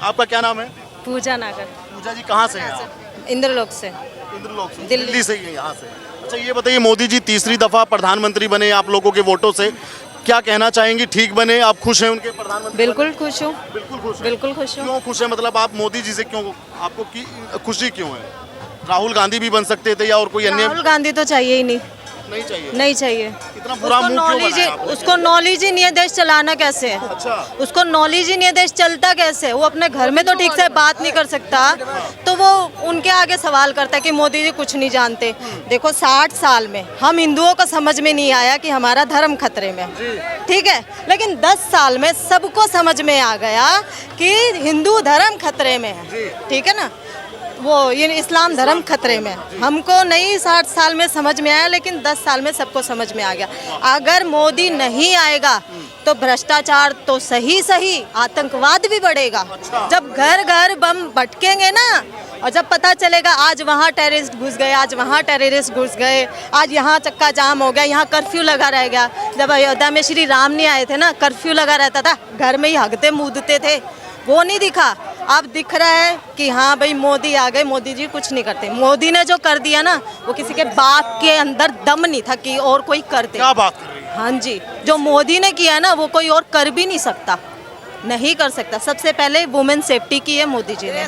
आपका क्या नाम है? पूजा नागर, पूजा जी कहाँ से हैं आप? इंद्रलोक से। इंद्रलोक से, दिल्ली। दिल्ली से ही है यहाँ से। अच्छा ये बताइए, मोदी जी तीसरी दफा प्रधानमंत्री बने आप लोगों के वोटों से, क्या कहना चाहेंगी? ठीक बने, आप खुश हैं उनके प्रधानमंत्री? बिल्कुल खुश हूँ, बिल्कुल खुश हैं। बिल्कुल खुश हूँ। क्यों खुश है, मतलब आप मोदी जी से क्यों, आपको की खुशी क्यों है? राहुल गांधी भी बन सकते थे या और कोई अन्य? राहुल गांधी तो चाहिए ही नहीं, नहीं चाहिए? नहीं चाहिए। इतना बुरा उसको मुंह क्यों नॉलेज बनाया आपने? उसको नॉलेज ही नहीं है देश चलाना कैसे है। अच्छा। उसको नॉलेज ही नहीं है देश चलता कैसे है। वो अपने घर में तो ठीक से बात नहीं कर सकता, तो वो उनके आगे सवाल करता है कि मोदी जी कुछ नहीं जानते। देखो 60 साल में हम हिंदुओं को समझ में नहीं आया कि हमारा धर्म खतरे में है, ठीक है, लेकिन 10 साल में सबको समझ में आ गया कि हिंदू धर्म खतरे में है, ठीक है ना। वो ये इस्लाम धर्म खतरे में है। हमको नहीं 60 साल में समझ में आया, लेकिन 10 साल में सबको समझ में आ गया। अगर मोदी नहीं आएगा तो भ्रष्टाचार तो सही सही, आतंकवाद भी बढ़ेगा। जब घर घर बम भटकेंगे ना, और जब पता चलेगा आज वहाँ टेररिस्ट घुस गए, आज वहाँ टेररिस्ट घुस गए, आज यहाँ चक्का जाम हो गया, यहाँ कर्फ्यू लगा रह गया। जब अयोध्या में श्री राम नहीं आए थे ना, कर्फ्यू लगा रहता था, घर में ही हगते मूदते थे, वो नहीं दिखा। अब दिख रहा है कि हाँ भाई मोदी आ गए, मोदी जी कुछ नहीं करते। मोदी ने जो कर दिया ना, वो किसी के बाप के अंदर दम नहीं था कि और कोई कर दे। क्या बात कर रही है? हाँ जी, जो मोदी ने किया ना वो कोई और कर भी नहीं सकता, नहीं कर सकता। सबसे पहले वुमेन सेफ्टी की है मोदी जी ने।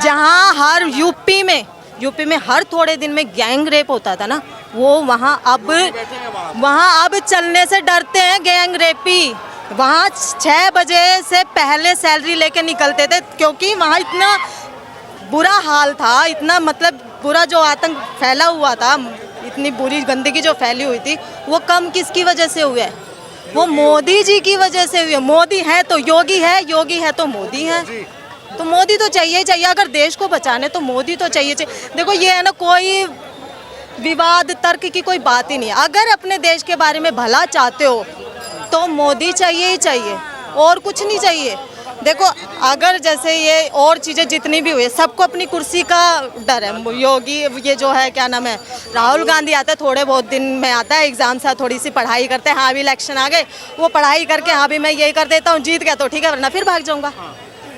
जहाँ हर यूपी में हर थोड़े दिन में गैंग रेप होता था ना, वो वहाँ अब चलने से डरते हैं गैंग रेपी। वहाँ 6 बजे से पहले सैलरी लेके निकलते थे, क्योंकि वहाँ इतना बुरा हाल था, इतना मतलब बुरा जो आतंक फैला हुआ था, इतनी बुरी गंदगी जो फैली हुई थी, वो कम किसकी वजह से हुआ है? वो मोदी जी की वजह से हुई है। मोदी है तो योगी है, योगी है तो मोदी है। तो मोदी तो चाहिए ही चाहिए। अगर देश को बचाने तो मोदी तो चाहिए। देखो ये है ना, कोई विवाद तर्क की कोई बात ही नहीं है। अगर अपने देश के बारे में भला चाहते हो तो मोदी चाहिए ही चाहिए, और कुछ नहीं चाहिए। देखो अगर जैसे ये और चीज़ें जितनी भी हुई, सबको अपनी कुर्सी का डर है। योगी ये जो है क्या नाम है, राहुल गांधी आता है थोड़े बहुत दिन में आता है, एग्जाम से थोड़ी सी पढ़ाई करते हैं, हाँ भी इलेक्शन आ गए, वो पढ़ाई करके हाँ भी मैं यही कर देता हूँ, जीत गया तो ठीक है वरना फिर भाग जाऊँगा,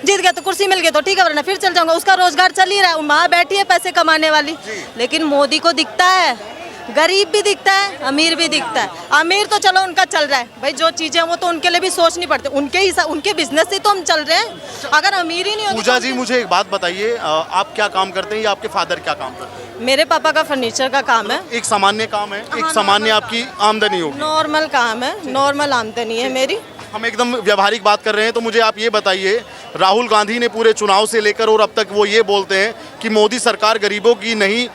जीत गया तो कुर्सी मिल गई तो ठीक है वरना फिर चल जाऊँगा। उसका रोजगार चल ही रहा है, वहाँ बैठी है पैसे कमाने वाली। लेकिन मोदी को दिखता है, गरीब भी दिखता है, अमीर भी दिखता है। अमीर तो चलो उनका चल रहा है भाई, जो चीजें वो तो उनके लिए भी सोचनी पड़ती है, उनके बिजनेस से तो हम चल रहे हैं। अगर अमीर ही नहीं होती। पूजा जी मुझे एक बात बताइए, आप क्या काम करते हैं या आपके फादर क्या काम करते हैं? मेरे पापा का फर्नीचर का काम है। एक सामान्य काम है, एक सामान्य आपकी आमदनी होगी? नॉर्मल काम है, नॉर्मल आमदनी है मेरी। हम एकदम व्यावहारिक बात कर रहे हैं, तो मुझे आप ये बताइए, राहुल गांधी ने पूरे चुनाव से लेकर और अब तक वो ये बोलते हैं कि मोदी सरकार गरीबों की नहीं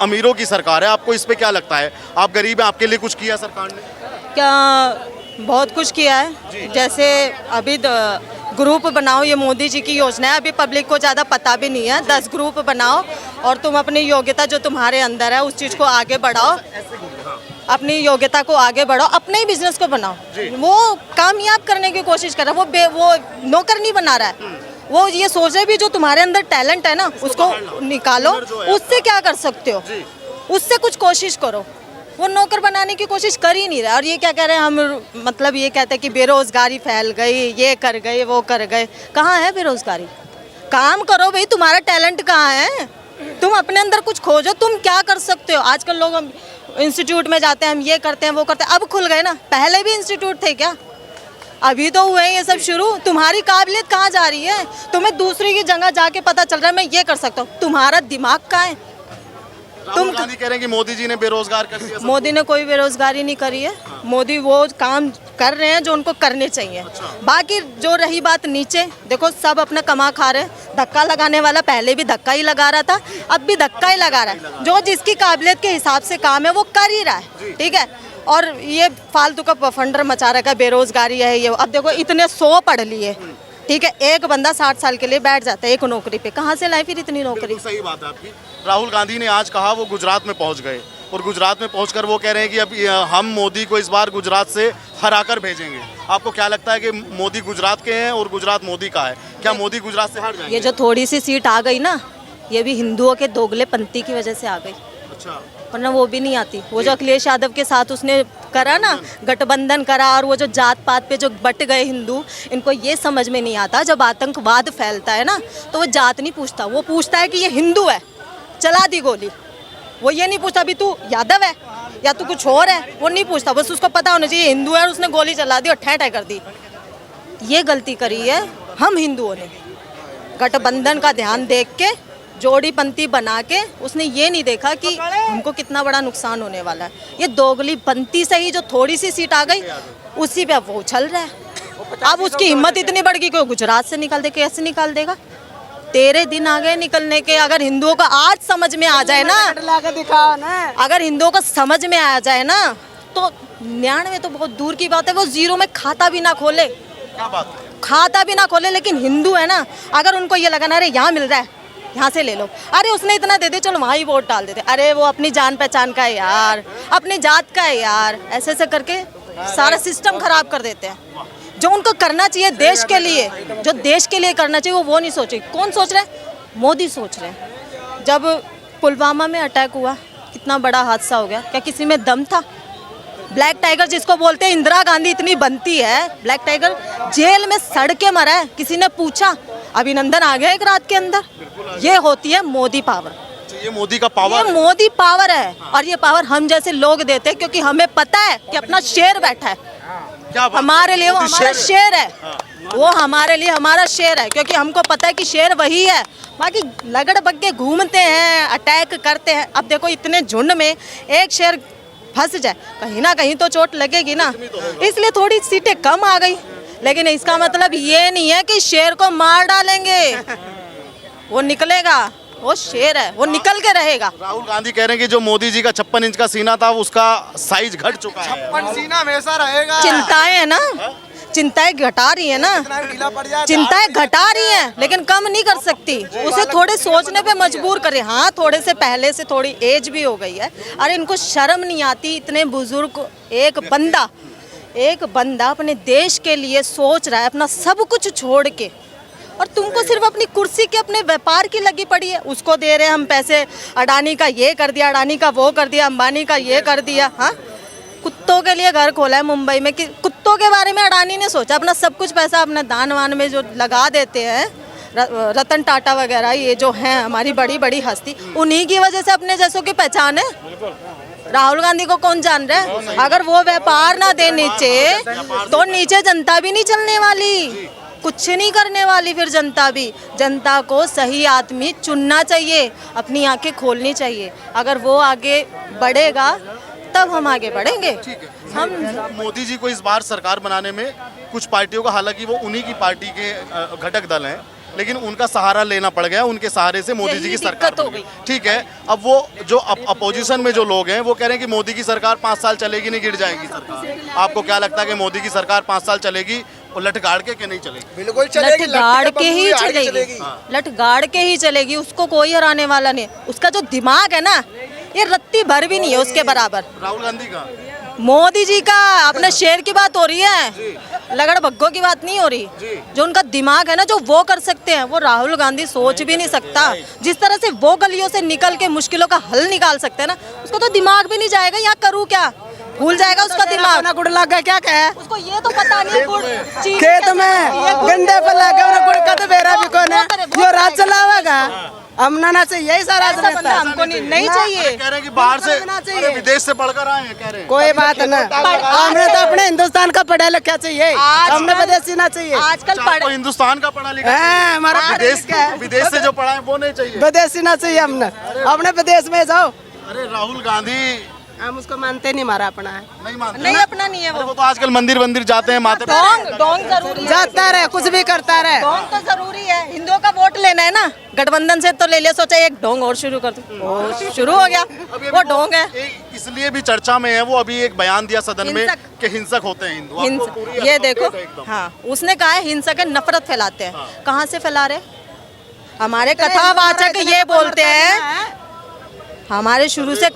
अमीरों की सरकार है। आपको इस पे क्या लगता है? आप गरीब हैं, आपके लिए कुछ किया सरकार ने? क्या बहुत कुछ किया है। जैसे अभी ग्रुप बनाओ, ये मोदी जी की योजना है, अभी पब्लिक को ज़्यादा पता भी नहीं है। 10 ग्रुप बनाओ और तुम अपनी योग्यता जो तुम्हारे अंदर है उस चीज़ को आगे बढ़ाओ, अपनी योग्यता को आगे बढ़ाओ, अपने ही बिजनेस को बनाओ। वो कामयाब करने की कोशिश कर रहा है, वो नौकर नहीं बना रहा है। वो ये सोच रहे भी जो तुम्हारे अंदर टैलेंट है ना उसको निकालो, उससे क्या कर सकते हो, उससे कुछ कोशिश करो। वो नौकर बनाने की कोशिश कर ही नहीं रहा। और ये क्या कह रहे हैं, हम मतलब ये कहते हैं कि बेरोजगारी फैल गई, ये कर गए, वो कर गए। कहाँ है बेरोजगारी? काम करो भाई, तुम्हारा टैलेंट कहाँ है? तुम अपने अंदर कुछ खोजो, तुम क्या कर सकते हो। आजकल लोग हम इंस्टीट्यूट में जाते हैं, हम ये करते हैं, वो करते हैं, अब खुल गए ना, पहले भी इंस्टीट्यूट थे क्या? अभी तो हुए ये सब शुरू। तुम्हारी काबिलियत कहाँ जा रही है? तुम्हें दूसरी की जगह जाके पता चल रहा है मैं ये कर सकता हूँ, तुम्हारा दिमाग कहाँ है? राहुल गांधी कह रहे हैं कि मोदी जी ने बेरोजगार कर दिया। मोदी ने कोई बेरोजगारी नहीं करी है। मोदी वो काम कर रहे हैं जो उनको करने चाहिए। बाकी जो रही बात नीचे, देखो सब अपना कमा खा रहे हैं। धक्का लगाने वाला पहले भी धक्का ही लगा रहा था, अब भी धक्का ही लगा रहा है। जो जिसकी काबिलियत के हिसाब से काम है वो कर ही रहा है, ठीक है। और ये फालतू का पफंडर मचा रखा है, बेरोजगारी है ये। अब देखो इतने 100 पढ़ लिए, ठीक है, एक बंदा 60 साल के लिए बैठ जाता है एक नौकरी पे, कहाँ से लाए फिर इतनी नौकरी? सही बात है आपकी। राहुल गांधी ने आज कहा वो गुजरात में पहुंच गए, और गुजरात में पहुंचकर वो कह रहे हैं कि अब हम मोदी को इस बार गुजरात से हराकर भेजेंगे। आपको क्या लगता है कि मोदी गुजरात के हैं और गुजरात मोदी का है? क्या मोदी गुजरात से हट जाएंगे? ये जो थोड़ी सी सीट आ गई ना, ये भी हिंदुओं के दोगलेपंती की वजह से आ गई, अच्छा, वरना वो भी नहीं आती। वो जो अखिलेश यादव के साथ उसने करा ना, गठबंधन करा, और वो जो जात पात पे जो बट गए हिंदू, इनको ये समझ में नहीं आता, जब आतंकवाद फैलता है ना तो वो जात नहीं पूछता, वो पूछता है कि ये हिंदू है, चला दी गोली। वो ये नहीं पूछता अभी तू यादव है या तू कुछ और है, वो नहीं पूछता, बस उसको पता होना चाहिए हिंदू है और उसने गोली चला दी और ठह ठह कर दी। ये गलती करी है हम हिंदुओं ने, गठबंधन का ध्यान देख के, जोड़ी पंक्ति बना के, उसने ये नहीं देखा कि हमको कितना बड़ा नुकसान होने वाला है। ये दोगली पंक्ति से ही जो थोड़ी सी सीट आ गई, उसी पे अब वो उछल रहा है। अब उसकी हिम्मत इतनी बढ़ गई कि वो गुजरात से निकाल दे, कैसे निकाल देगा? 13 दिन आ गए निकलने के। अगर हिंदुओं को आज समझ में आ जाए ना, अगर हिंदुओं को समझ में आ जाए ना, तो 99 तो बहुत दूर की बात है, वो जीरो में खाता भी ना खोले, क्या बात है? खाता भी ना खोले। लेकिन हिंदू है ना, अगर उनको ये लगा ना अरे यहाँ मिल रहा है, यहाँ से ले लो, अरे उसने इतना दे दे, चलो वहाँ ही वोट डाल देते, अरे वो अपनी जान पहचान का है यार, अपनी जात का है यार, ऐसे ऐसे करके सारा सिस्टम खराब कर देते हैं। जो उनको करना चाहिए देश के लिए, जो देश के लिए करना चाहिए, वो नहीं सोचे। कौन सोच रहा है? मोदी सोच रहे हैं। जब पुलवामा में अटैक हुआ, कितना बड़ा हादसा हो गया, क्या किसी में दम था? ब्लैक टाइगर जिसको बोलते हैं, इंदिरा गांधी इतनी बनती है, ब्लैक टाइगर जेल में सड़ के मरा है, किसी ने पूछा? अभिनंदन आ गया एक रात के अंदर। ये होती है मोदी पावर, ये मोदी का पावर, ये मोदी पावर है। और ये पावर हम जैसे लोग देते हैं, क्योंकि हमें पता है कि अपना शेर बैठा है, क्या बात? हमारे लिए वो हमारा शेर है, वो हमारे लिए हमारा शेर है, क्योंकि हमको पता है कि शेर वही है। बाकी लगड़ बग्गे घूमते हैं, अटैक करते हैं। अब देखो इतने झुंड में एक शेर फंस जाए, कहीं ना कहीं तो चोट लगेगी ना, इसलिए थोड़ी सीटें कम आ गई। लेकिन इसका मतलब ये नहीं है कि शेर को मार डालेंगे, वो निकलेगा, वो शेर है, वो निकल के रहेगा। राहुल गांधी कह रहे हैं कि जो मोदी जी का 56 इंच का सीना था, उसका साइज घट चुका है। 56 सीना हमेशा रहेगा। चिंताएं है ना, चिंताएं घटा रही है ना, चिंताएं घटा रही हैं, लेकिन कम नहीं कर सकती। उसे थोड़े सोचने पे मजबूर करे। हाँ, थोड़े से पहले से थोड़ी एज भी हो गई है। अरे इनको शर्म नहीं आती? इतने बुजुर्ग एक बंदा अपने देश के लिए सोच रहा है, अपना सब कुछ छोड़ के, और तुमको सिर्फ अपनी कुर्सी के, अपने व्यापार की लगी पड़ी है। उसको दे रहे हैं हम पैसे, अडानी का ये कर दिया, अडानी का वो कर दिया, अंबानी का ये कर दिया। हाँ, कुत्तों के लिए घर खोला है मुंबई में, कि कुत्तों के बारे में अडानी ने सोचा? अपना सब कुछ पैसा अपने दान वान में जो लगा देते हैं, रतन टाटा वगैरह, ये जो हैं हमारी बड़ी बड़ी हस्ती, उन्हीं की वजह से अपने जैसों की पहचान है। राहुल गांधी को कौन जान रहा है? अगर वो व्यापार ना दे नीचे, तो नीचे जनता भी नहीं चलने वाली, कुछ नहीं करने वाली। फिर जनता भी, जनता को सही आदमी चुनना चाहिए, अपनी आंखें खोलनी चाहिए। अगर वो आगे बढ़ेगा तब हम आगे बढ़ेंगे। हम मोदी जी को इस बार सरकार बनाने में कुछ पार्टियों का, हालांकि वो उन्हीं की पार्टी के घटक दल हैं, लेकिन उनका सहारा लेना पड़ गया। उनके सहारे से मोदी जी की सरकार हो गई। ठीक है, अब वो जो अपोजिशन में जो लोग हैं, वो कह रहे हैं कि मोदी की सरकार 5 साल चलेगी, नहीं गिर जाएगी सरकार। आपको क्या लगता है कि मोदी की सरकार 5 साल चलेगी और लठ गाड़ के नहीं चलेगी? बिल्कुल चलेगी, लठ गाड़ के ही चलेगी, लठ गाड़ के ही चलेगी। उसको कोई हराने वाला नहीं। उसका जो दिमाग है ना, ये रत्ती भर भी नहीं है उसके बराबर। राहुल गांधी का, मोदी जी का, अपने शेर की बात हो रही है, लगड़ भग्गों की बात नहीं हो रही। जो उनका दिमाग है ना, जो वो कर सकते हैं, वो राहुल गांधी सोच भी नहीं सकता। जिस तरह से वो गलियों से निकल के मुश्किलों का हल निकाल सकते हैं ना, उसको तो दिमाग भी नहीं जाएगा। यहाँ करूँ क्या, भूल जाएगा उसका दिमाग। गुड़ लग गया, क्या कहे उसको ये तो पता नहीं है, गुड़ खेत में गंडे पर लग गया, गुड़ का तो बेरा भी कौन है, जो राज चलावेगा। हमना से यही सारा हमको नहीं चाहिए। कह रहे हैं कि बाहर से, अरे विदेश से पढ़कर आए हैं, कह रहे हैं। कोई बात ना, हमने तो अपने हिंदुस्तान का पढ़ा लिखा चाहिए, हमने विदेशी ना चाहिए। आजकल आपको हिंदुस्तान का पढ़ा लिखा है, हमारा विदेश से जो पढ़ा है वो नहीं चाहिए, विदेशी ना चाहिए। हमने अपने विदेश में जाओ। अरे राहुल गांधी, हम उसको मानते नहीं, हमारा अपना है, नहीं मानते, नहीं अपना नहीं है वो तो आजकल मंदिर जाते हैं, माथे पे डोंग जरूरी है, जाता रहे, कुछ भी करता रहे। डोंग तो जरूरी है। हिंदुओं का वोट लेना है ना, गठबंधन से तो ले लिया, सोचा एक डोंग और शुरू कर दूं, शुरू हो गया। वो डोंग है, इसलिए भी चर्चा में है। वो अभी एक बयान दिया सदन में कि हिंसक होते हैं हिंदू। ये देखो, हाँ, उसने कहा है हिंसक है, नफरत फैलाते हैं। कहाँ से फैला रहे? हमारे कथावाचक ये बोलते हैं, हमारे शुरू से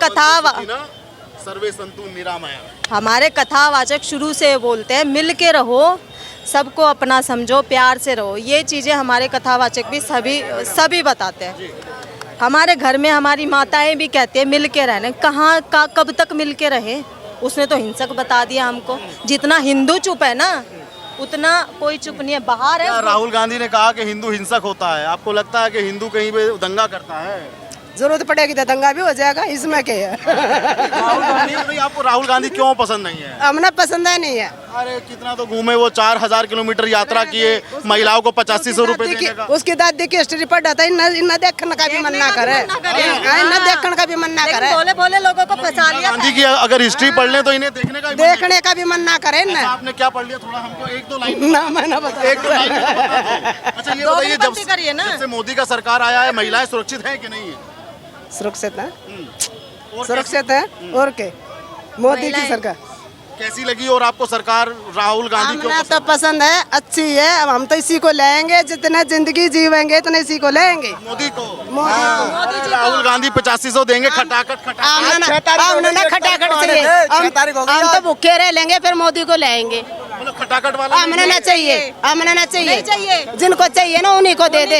सर्वे संतु निरामया, हमारे कथावाचक शुरू से बोलते हैं मिल के रहो, सबको अपना समझो, प्यार से रहो। ये चीज़ें हमारे कथावाचक भी सभी बताते हैं। हमारे घर में हमारी माताएं भी कहती हैं मिल के रहने। कहाँ कब तक मिल के रहे? उसने तो हिंसक बता दिया हमको। जितना हिंदू चुप है ना उतना कोई चुप नहीं है। बाहर है राहुल गांधी ने कहा कि हिंदू हिंसक होता है, आपको लगता है कि हिंदू कहीं पे दंगा करता है? जरूरत पड़ेगी तो दंगा भी हो जाएगा, इसमें क्या है। राहुल गांधी नहीं, आपको राहुल गांधी क्यों पसंद नहीं है? हमने पसंद है नहीं है। अरे कितना तो घूमे वो, 4000 किलोमीटर यात्रा किए, महिलाओं को 8500 रुपए देने का। उसकी दादी की हिस्ट्री पढ़ रहा था, इन देखने का भी मन ना करे, इन देखने का भी मन ना करे। भोले भोले लोगों को फंसा लिया। गांधी की अगर हिस्ट्री पढ़ लें तो इन्हें देखने का देखने का भी मन ना करे ना। आपने क्या पढ़ लिया, थोड़ा हमको एक दो लाइन ना मैं ना बता। एक दो लाइन में बता दो। अच्छा ये बताइए, जब से मोदी का सरकार आया है महिलाएं सुरक्षित हैं कि नहीं है? सुरक्षित है, और सुरक्षित है। और के मोदी की सरकार कैसी लगी? और आपको सरकार राहुल गांधी क्यों हमें पसंद तो पसंद है, अच्छी है। अब हम तो इसी को लेंगे, जितने जिंदगी जीवेंगे उतने इसी को लेंगे। मोदी को? मोदी हाँ, राहुल गांधी 8500 देंगे खटाखट खटाखट। हमने ना खटाखट चाहिए, हम तो भूखे रह लेंगे फिर मोदी को लेंगे। मतलब खटाखट वाला हमने ना चाहिए, हमने ना चाहिए, जिनको चाहिए ना उन्हीं को दे दे।